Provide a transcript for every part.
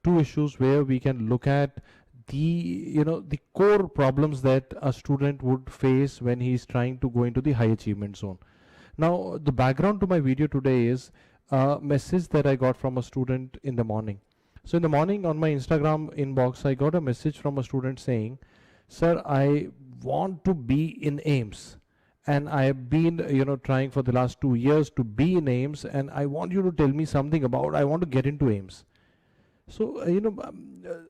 two issues where we can look at the core problems that a student would face when he is trying to go into the high achievement zone. Now, the background to my video today is a message that I got from a student in the morning. So in the morning on my Instagram inbox, I got a message from a student saying, "Sir, I want to be in AIIMS, and I have been trying for the last 2 years to be in AIIMS, and I want you to tell me something about, I want to get into AIIMS." So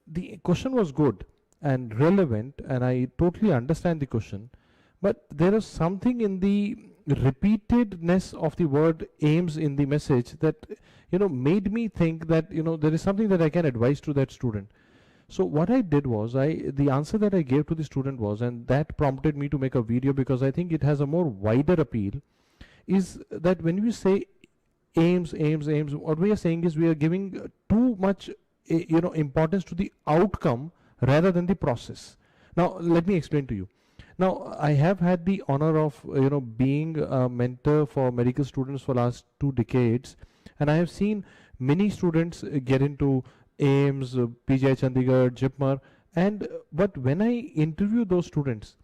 the question was good and relevant, and I totally understand the question, but there is something in the repeatedness of the word AIIMS in the message that made me think that there is something that I can advise to that student. So what I did was, the answer that I gave to the student was, and that prompted me to make a video because I think it has a more wider appeal, is that when we say AIIMS, AIIMS, AIIMS, what we are saying is we are giving too much importance to the outcome rather than the process. Now let me explain to you. Now, I have had the honor of being a mentor for medical students for last 2 decades, and I have seen many students get into AIIMS, PGI Chandigarh, JIPMER, but when I interview those students,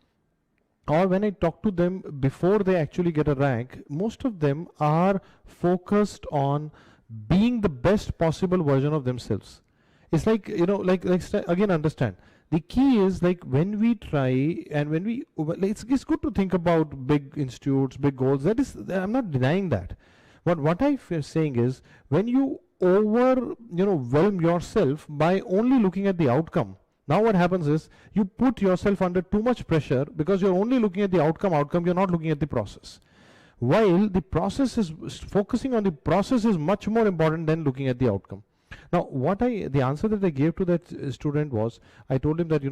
or when I talk to them before they actually get a rank, most of them are focused on being the best possible version of themselves. It's like, again, understand. The key is, like, when we try and when we, it's good to think about big institutes, big goals. That is, I'm not denying that. But what I'm saying is, when you overwhelm yourself by only looking at the outcome, now what happens is you put yourself under too much pressure because you're only looking at the outcome, you're not looking at the process. While the process is, focusing on the process is much more important than looking at the outcome. Now, the answer that I gave to that student was, I told him that,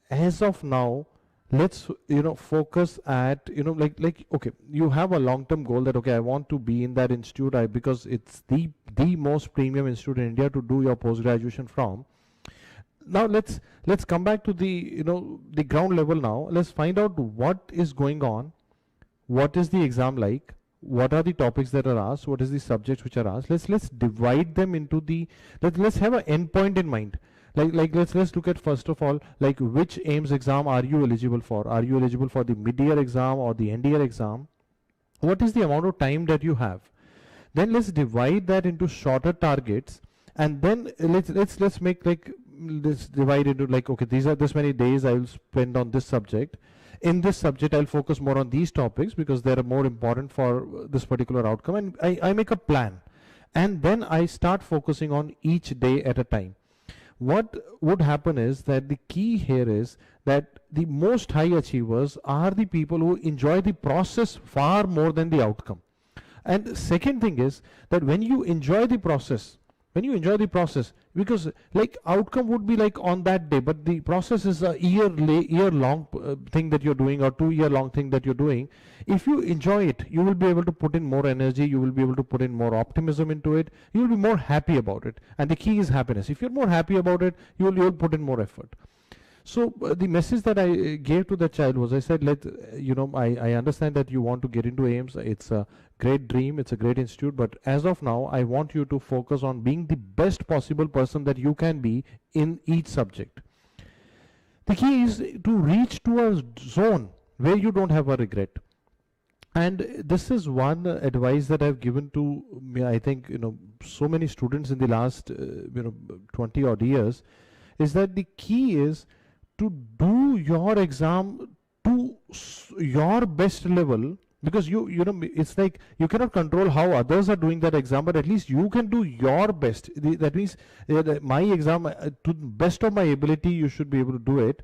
as of now, let's, focus at, okay, you have a long-term goal that, okay, I want to be in that institute because it's the most premium institute in India to do your post-graduation from. Now, let's come back to the, the ground level now. Let's find out what is going on. What is the exam like? What are the topics that are asked? What is the subjects which are asked? Let's divide them into the, let's have an endpoint in mind. Like let's look at, first of all, like, which AIIMS exam are you eligible for? Are you eligible for the mid-year exam or the end-year exam? What is the amount of time that you have? Then let's divide that into shorter targets, and then let's make, like, let's divide into, like, okay, these are this many days I will spend on this subject. In this subject, I'll focus more on these topics because they are more important for this particular outcome, and I make a plan, and then I start focusing on each day at a time. What would happen is that the key here is that the most high achievers are the people who enjoy the process far more than the outcome. And the second thing is that when you enjoy the process, because, like, outcome would be like on that day, but the process is a year long thing that you're doing, or 2-year long thing that you're doing. If you enjoy it, you will be able to put in more energy, you will be able to put in more optimism into it, you will be more happy about it. And the key is happiness. If you're more happy about it, you'll put in more effort. So the message that I gave to the child was, I said, I understand that you want to get into AIIMS. It's a great dream, it's a great institute, but as of now, I want you to focus on being the best possible person that you can be in each subject. The key is to reach to a zone where you don't have a regret. And this is one advice that I've given to, I think, so many students in the last 20 odd years, is that the key is to do your exam to your best level, because it's like you cannot control how others are doing that exam, but at least you can do your best. That means my exam, to the best of my ability, you should be able to do it.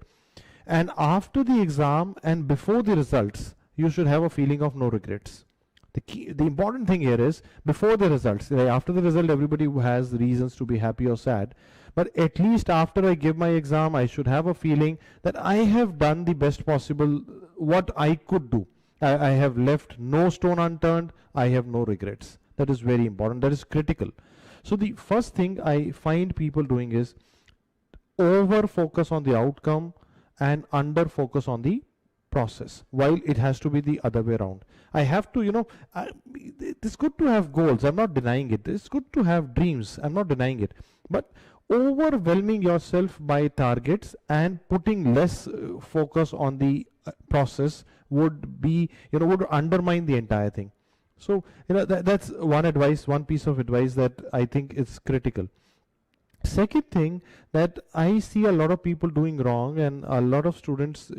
And after the exam and before the results, you should have a feeling of no regrets. The important thing here is before the results. After the result, everybody has reasons to be happy or sad. But at least after I give my exam, I should have a feeling that I have done the best possible what I could do. I have left no stone unturned. I have no regrets. That is very important. That is critical. So the first thing I find people doing is over focus on the outcome and under focus on the process, while it has to be the other way around. I have to, it's good to have goals. I'm not denying it. It's good to have dreams. I'm not denying it. But overwhelming yourself by targets and putting less focus on the process would be, would undermine the entire thing. So, that's one advice, one piece of advice that I think is critical. Second thing that I see a lot of people doing wrong and a lot of students,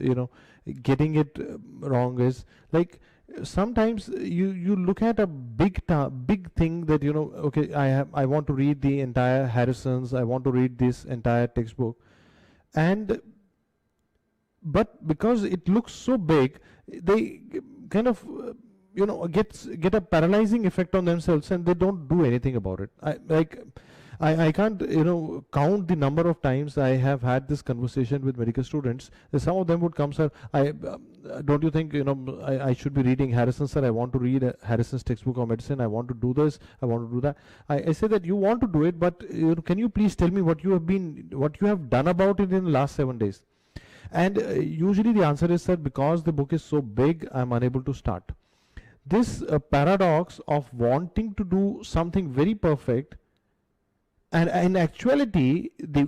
getting it wrong is like sometimes you look at a big thing that, okay, I want to read the entire Harrison's, I want to read this entire textbook, and but because it looks so big, they kind of get a paralyzing effect on themselves and they don't do anything about it. I can't count the number of times I have had this conversation with medical students. Some of them would come, sir, don't you think I should be reading Harrison, sir? I want to read Harrison's textbook of medicine. I want to do this. I want to do that. I say that you want to do it, but can you please tell me what you have done about it in the last 7 days? And usually the answer is, sir, because the book is so big, I'm unable to start. This paradox of wanting to do something very perfect, and in actuality, the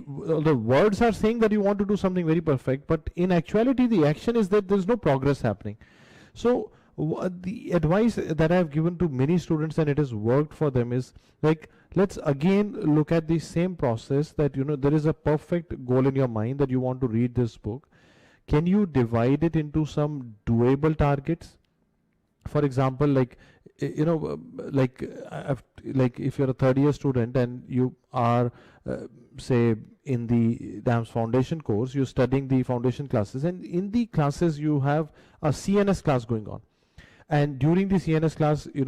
words are saying that you want to do something very perfect, but in actuality, the action is that there's no progress happening. So the advice that I've given to many students, and it has worked for them, is like, let's again look at the same process that, there is a perfect goal in your mind that you want to read this book. Can you divide it into some doable targets? For example, like if you're a third-year student and you are, say, in the AIIMS foundation course, you're studying the foundation classes, and in the classes you have a CNS class going on. And during the CNS class, you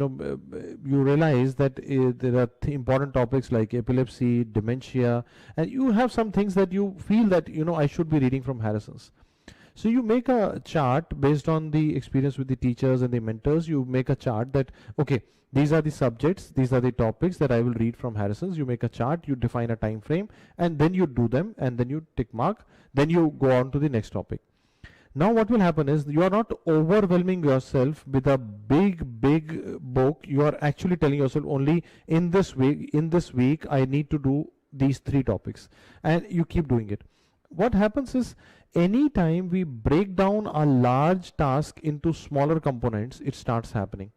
realize that there are important topics like epilepsy, dementia, and you have some things that you feel that, I should be reading from Harrison's. So you make a chart based on the experience with the teachers and the mentors. You make a chart that, okay, these are the subjects, these are the topics that I will read from Harrison's. You make a chart, you define a time frame, and then you do them, and then you tick mark, then you go on to the next topic. Now what will happen is you are not overwhelming yourself with a big book. You are actually telling yourself, only in this week I need to do these 3 topics, and you keep doing it. What happens is, anytime we break down a large task into smaller components, it starts happening.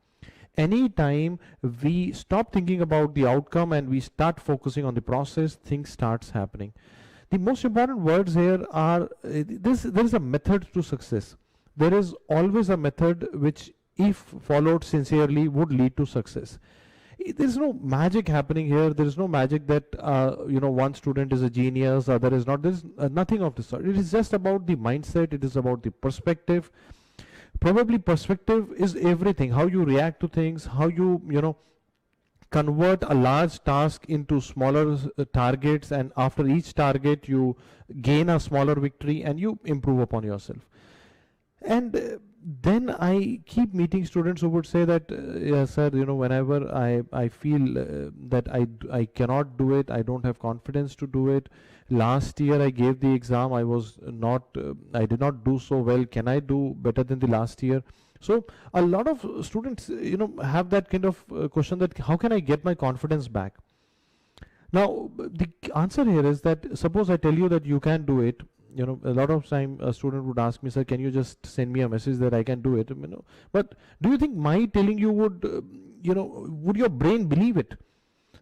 Anytime we stop thinking about the outcome and we start focusing on the process, things starts happening. The most important words here are, there is a method to success. There is always a method which, if followed sincerely, would lead to success. There's no magic happening here. There is no magic that one student is a genius, other is not. There's nothing of this sort. It is just about the mindset. It is about the perspective. Probably perspective is everything. How you react to things, how you convert a large task into smaller targets, and after each target you gain a smaller victory and you improve upon yourself. And then I keep meeting students who would say that, yes, sir, whenever I feel that I cannot do it, I don't have confidence to do it. Last year I gave the exam, I did not do so well. Can I do better than the last year? So a lot of students, have that kind of question, that how can I get my confidence back? Now, the answer here is that, suppose I tell you that you can do it. A lot of time a student would ask me, sir, can you just send me a message that I can do it? But do you think my telling you would, would your brain believe it?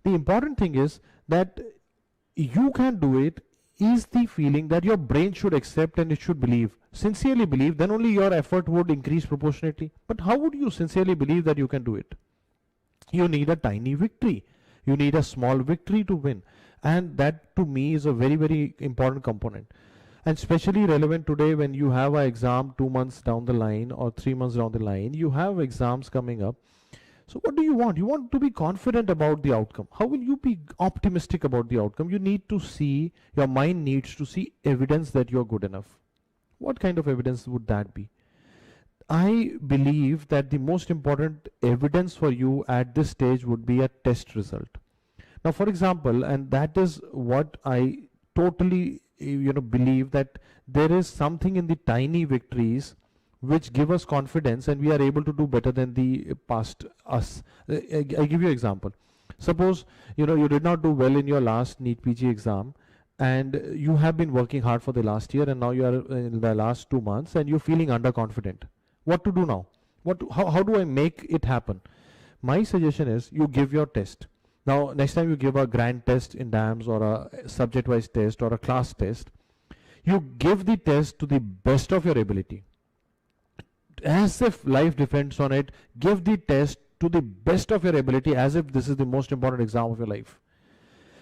The important thing is that you can do it is the feeling that your brain should accept and it should believe. Sincerely believe, then only your effort would increase proportionately. But how would you sincerely believe that you can do it? You need a tiny victory. You need a small victory to win. And that, to me, is a very, very important component. And especially relevant today when you have an exam 2 months down the line or 3 months down the line. You have exams coming up. So what do you want? You want to be confident about the outcome. How will you be optimistic about the outcome? You need to see, your mind needs to see evidence that you're good enough. What kind of evidence would that be? I believe that the most important evidence for you at this stage would be a test result. Now, for example, and that is what I totally believe, that there is something in the tiny victories which give us confidence and we are able to do better than the past us. I give you an example. Suppose you did not do well in your last NEET PG exam, and you have been working hard for the last year, and now you are in the last 2 months and you're feeling underconfident. What to do now? How do I make it happen? My suggestion is you give your test. Now, next time you give a grand test in DAMS or a subject-wise test or a class test, you give the test to the best of your ability. As if life depends on it, give the test to the best of your ability as if this is the most important exam of your life.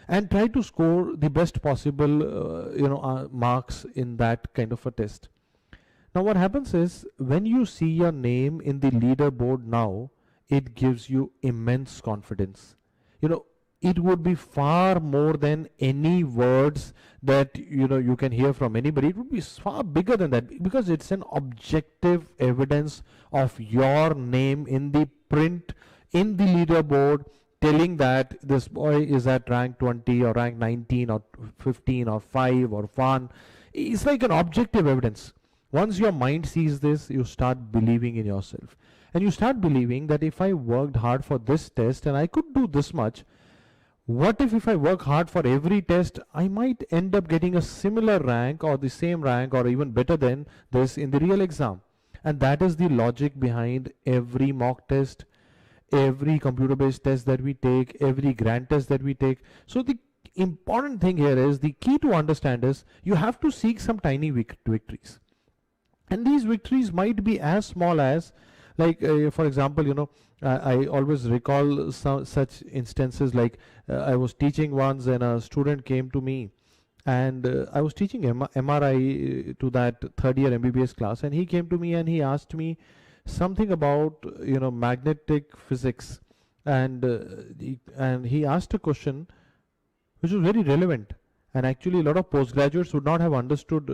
And try to score the best possible marks in that kind of a test. Now what happens is, when you see your name in the leaderboard now, it gives you immense confidence. It would be far more than any words that you can hear from anybody. It would be far bigger than that, because it's an objective evidence of your name in the print, in the leaderboard, telling that this boy is at rank 20 or rank 19 or 15 or 5 or 1. It's like an objective evidence. Once your mind sees this, you start believing in yourself. And you start believing that if I worked hard for this test and I could do this much, what if I work hard for every test, I might end up getting a similar rank or the same rank or even better than this in the real exam. And that is the logic behind every mock test, every computer-based test that we take, every grand test that we take. So the important thing here is, the key to understand is, you have to seek some tiny victories. And these victories might be as small as, like for example, I always recall such instances, like I was teaching once and a student came to me, and I was teaching MRI to that third year MBBS class, and he came to me and he asked me something about magnetic physics, and he asked a question which was very relevant. And actually a lot of postgraduates would not have understood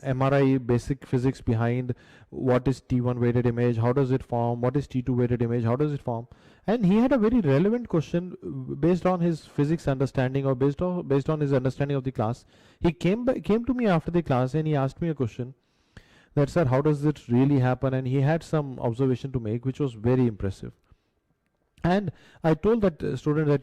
MRI basic physics behind what is T1 weighted image, how does it form, what is T2 weighted image, how does it form. And he had a very relevant question based on his physics understanding, or based on his understanding of the class. He came to me after the class and he asked me a question that, sir, how does it really happen? And he had some observation to make which was very impressive. And I told that student that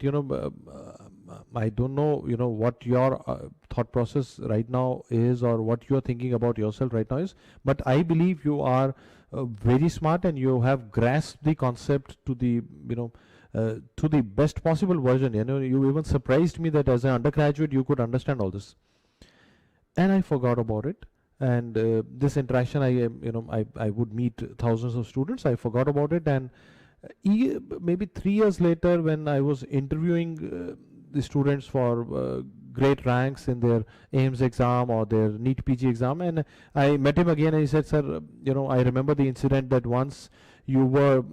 I don't know what your thought process right now is, or what you are thinking about yourself right now is, but I believe you are very smart and you have grasped the concept to the to the best possible version. You even surprised me that as an undergraduate you could understand all this. And I forgot about it. And this interaction, I would meet thousands of students. I forgot about it, and maybe 3 years later, when I was interviewing the students for great ranks in their AIIMS exam or their NEETPG exam, and I met him again and he said, sir, I remember the incident that once you were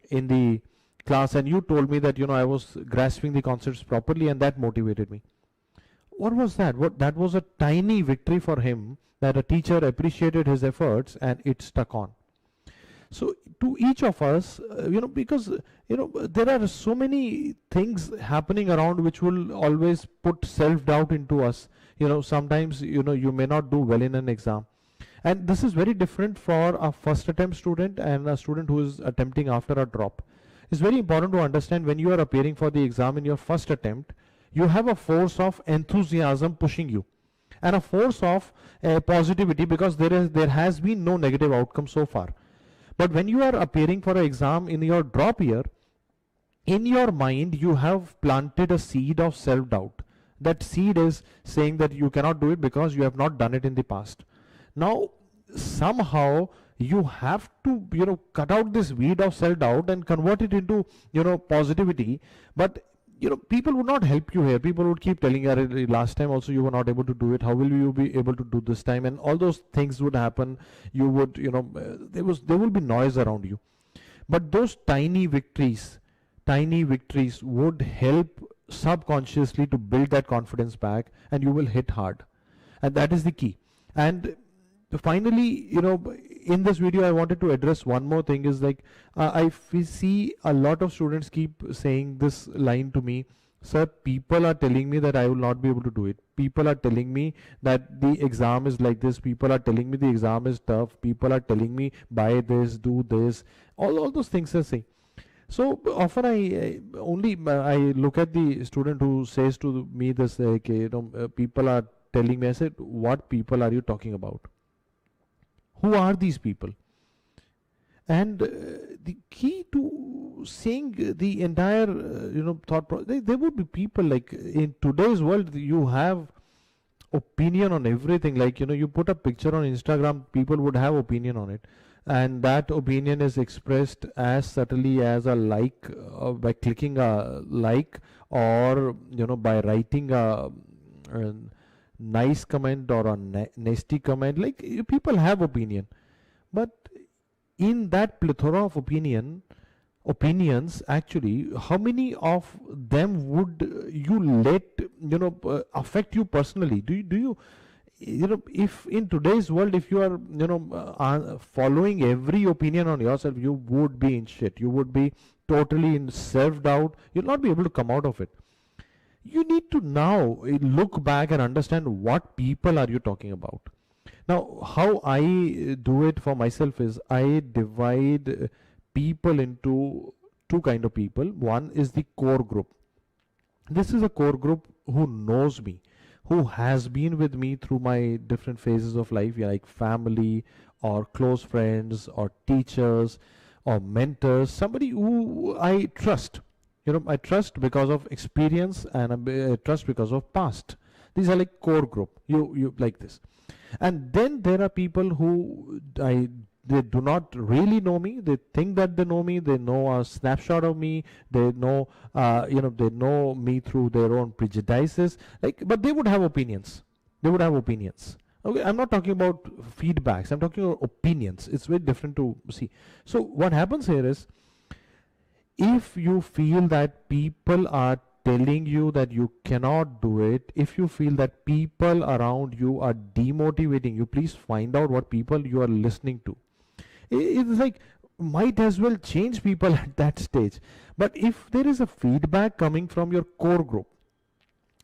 in the class and you told me that I was grasping the concepts properly, and that motivated me. What was that? That was a tiny victory for him, that a teacher appreciated his efforts and it stuck on. So to each of us, because there are so many things happening around which will always put self-doubt into us. Sometimes you may not do well in an exam, and this is very different for a first attempt student and a student who is attempting after a drop. It's very important to understand, when you are appearing for the exam in your first attempt, you have a force of enthusiasm pushing you, and a force of positivity, because there has been no negative outcome so far. But when you are appearing for an exam in your drop year, in your mind you have planted a seed of self-doubt. That seed is saying that you cannot do it because you have not done it in the past. Now somehow you have to cut out this weed of self-doubt and convert it into positivity. But people would not help you here. People would keep telling you, last time also you were not able to do it, how will you be able to do this time? And all those things would happen. You would there will be noise around you. But those tiny victories would help subconsciously to build that confidence back, and you will hit hard. And that is the key. And finally, in this video I wanted to address one more thing, is like I see a lot of students keep saying this line to me, sir, people are telling me that I will not be able to do it. People are telling me that the exam is like this. People are telling me the exam is tough. People are telling me buy this, do this. All those things are saying. So often I look at the student who says to me this, like, people are telling me. I said, what people are you talking about? Who are these people? And the key to seeing the entire there would be people, like, in today's world you have opinion on everything. Like, you put a picture on Instagram, people would have opinion on it, and that opinion is expressed as subtly as a like, by clicking a like, or by writing a nice comment or a nasty comment. Like, people have opinion, but in that plethora of opinions, actually, how many of them would you let affect you personally? Do you if in today's world, if you are following every opinion on yourself, you would be in shit. You would be totally in self-doubt. You'll not be able to come out of it. You need to now look back and understand what people are you talking about. Now, how I do it for myself is I divide people into two kind of people. One is the core group. This is a core group who knows me, who has been with me through my different phases of life, like family or close friends or teachers or mentors, somebody who I trust. I trust because of experience, and I trust because of past. These are like core group. You like this. And then there are people who they do not really know me. They think that they know me. They know a snapshot of me. They know they know me through their own prejudices. But they would have opinions. They would have opinions. Okay, I'm not talking about feedbacks. I'm talking about opinions. It's very different to see. So what happens here is, if you feel that people are telling you that you cannot do it, if you feel that people around you are demotivating you, please find out what people you are listening to. It's like, might as well change people at that stage. But if there is a feedback coming from your core group,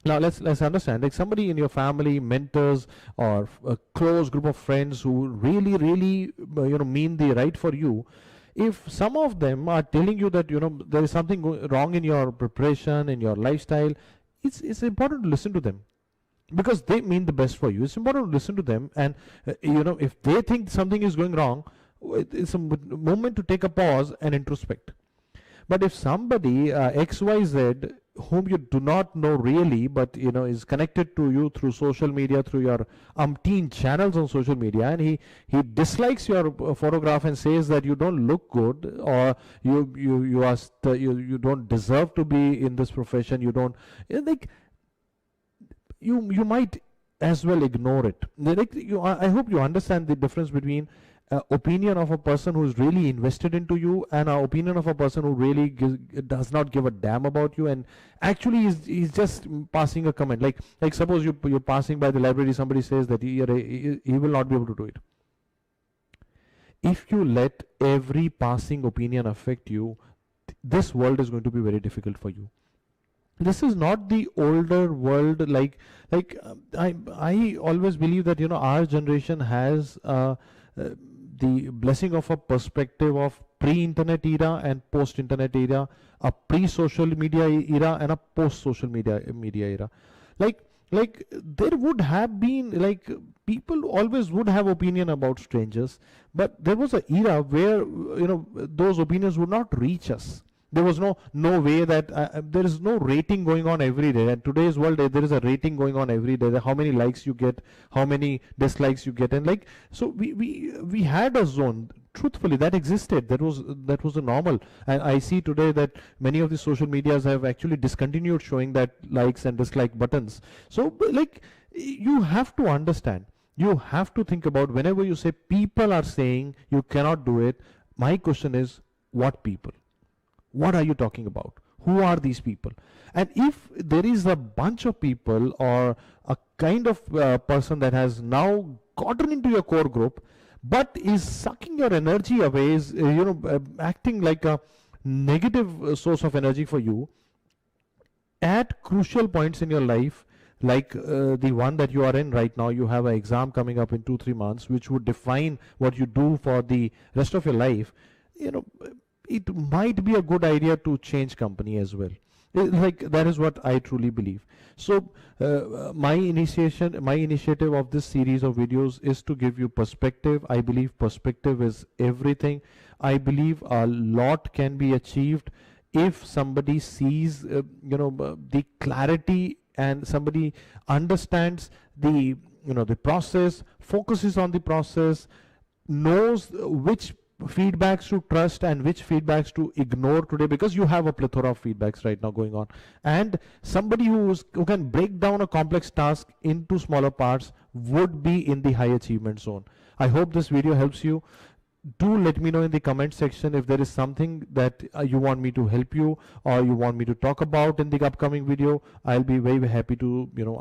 now let's understand, like somebody in your family, mentors, or a close group of friends who really mean the right for you. If some of them are telling you that there is something wrong in your preparation, in your lifestyle, it's important to listen to them, because they mean the best for you. It's important to listen to them, and if they think something is going wrong, it's a moment to take a pause and introspect. But if somebody XYZ, whom you do not know really, but is connected to you through social media, through your umpteen channels on social media, and he dislikes your photograph and says that you don't look good, or you don't deserve to be in this profession, you don't, like, you might as well ignore it. I hope you understand the difference between opinion of a person who is really invested into you, and an opinion of a person who really does not give a damn about you, and actually is just passing a comment. Like suppose you're passing by the library, somebody says that he will not be able to do it. If you let every passing opinion affect you, this world is going to be very difficult for you. This is not the older world. I always believe that our generation has the blessing of a perspective of pre-internet era and post-internet era, a pre-social media era and a post-social media era. Like there would have been, like, people always would have opinion about strangers, but there was an era where those opinions would not reach us. There was no way that there is no rating going on every day. In today's world, there is a rating going on every day. How many likes you get, how many dislikes you get, and so we had a zone. Truthfully, that existed. That was the normal. And I see today that many of the social medias have actually discontinued showing that likes and dislike buttons. So you have to understand. You have to think about, whenever you say people are saying you cannot do it. My question is, what people? What are you talking about? Who are these people? And if there is a bunch of people, or a kind of person that has now gotten into your core group, but is sucking your energy away, is acting like a negative source of energy for you at crucial points in your life, like the one that you are in right now. You have an exam coming up in 2-3 months, which would define what you do for the rest of your life. it might be a good idea to change company as well. Like, that is what I truly believe. So my initiative of this series of videos is to give you perspective. I believe perspective is everything. I believe a lot can be achieved if somebody sees the clarity, and somebody understands the the process, focuses on the process, knows which feedbacks to trust and which feedbacks to ignore today, because you have a plethora of feedbacks right now going on, and somebody who can break down a complex task into smaller parts would be in the high achievement zone. I hope this video helps you. Do let me know in the comment section if there is something that you want me to help you, or you want me to talk about in the upcoming video. I'll be very happy to answer